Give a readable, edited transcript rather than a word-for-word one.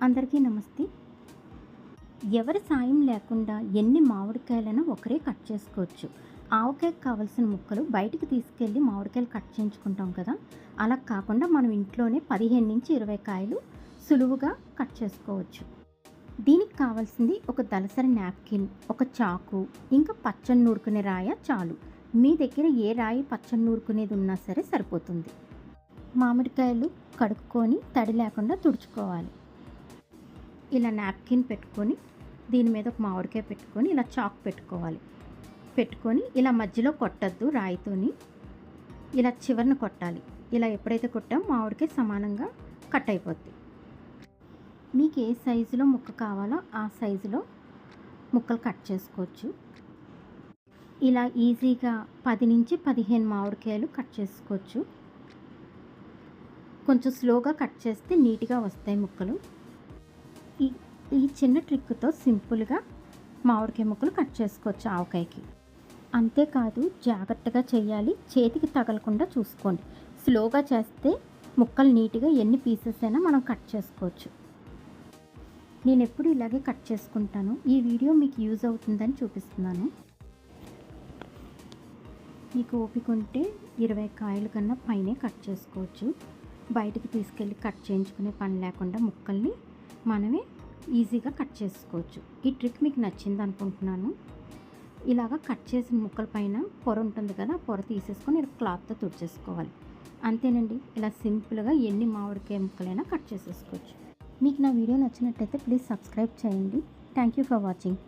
అందరికీ నమస్తే. ఎవరి సాయం లేకుండా ఎన్ని మామిడికాయలైనా ఒకరే కట్ చేసుకోవచ్చు. ఆవకాయకి కావాల్సిన ముక్కలు బయటికి తీసుకెళ్ళి మామిడికాయలు కట్ చేయించుకుంటాం కదా! అలా కాకుండా మనం ఇంట్లోనే 15-20 కాయలు సులువుగా కట్ చేసుకోవచ్చు. దీనికి కావాల్సింది ఒక దళసరి నాప్కిన్, ఒక చాకు, ఇంకా పచ్చడి నూరుకునే రాయ చాలు. మీ దగ్గర ఏ రాయి పచ్చడి నూరుకునేది ఉన్నా సరే సరిపోతుంది. మామిడికాయలు కడుక్కొని తడి లేకుండా తుడుచుకోవాలి. ఇలా నాప్కిన్ పెట్టుకొని దీని మీద ఒక మామిడికాయ పెట్టుకొని ఇలా చాక్ పెట్టుకొని ఇలా మధ్యలో కొట్టద్దు, రాయితోని ఇలా చివరన కొట్టాలి. ఇలా ఎప్పుడైతే కొట్టామో మామిడికాయ సమానంగా కట్ అయిపోద్ది. మీకు ఏ సైజులో ముక్క కావాలో ఆ సైజులో ముక్కలు కట్ చేసుకోవచ్చు. ఇలా ఈజీగా 10-15 మామిడికాయలు కట్ చేసుకోవచ్చు. కొంచెం స్లోగా కట్ చేస్తే నీట్గా వస్తాయి ముక్కలు. ఈ చిన్న ట్రిక్తో సింపుల్గా మామిడికాయ ముక్కలు కట్ చేసుకోవచ్చు ఆవకాయకి. అంతేకాదు జాగ్రత్తగా చేయాలి, చేతికి తగలకుండా చూసుకోండి. స్లోగా చేస్తే ముక్కలు నీట్గా ఎన్ని పీసెస్ అయినా మనం కట్ చేసుకోవచ్చు. నేను ఎప్పుడు ఇలాగే కట్ చేసుకుంటాను. ఈ వీడియో మీకు యూజ్ అవుతుందని చూపిస్తున్నాను. మీకు ఓపిక ఉంటే 20 కాయల కన్నా పైనే కట్ చేసుకోవచ్చు. బయటికి తీసుకెళ్ళి కట్ చేయించుకునే పని లేకుండా ముక్కల్ని మనమే ఈజీగా కట్ చేసుకోవచ్చు. ఈ ట్రిక్ మీకు నచ్చింది అనుకుంటున్నాను. ఇలాగ కట్ చేసిన ముక్కల పైన పొర ఉంటుంది కదా, పొర తీసేసుకొని ఇలా క్లాత్తో తుడిచేసుకోవాలి. అంతేనండి, ఇలా సింపుల్గా ఎన్ని మామిడికాయ ముక్కలైనా కట్ చేసేసుకోవచ్చు. మీకు నా వీడియో నచ్చినట్టయితే ప్లీజ్ సబ్స్క్రైబ్ చేయండి. Thank you for watching.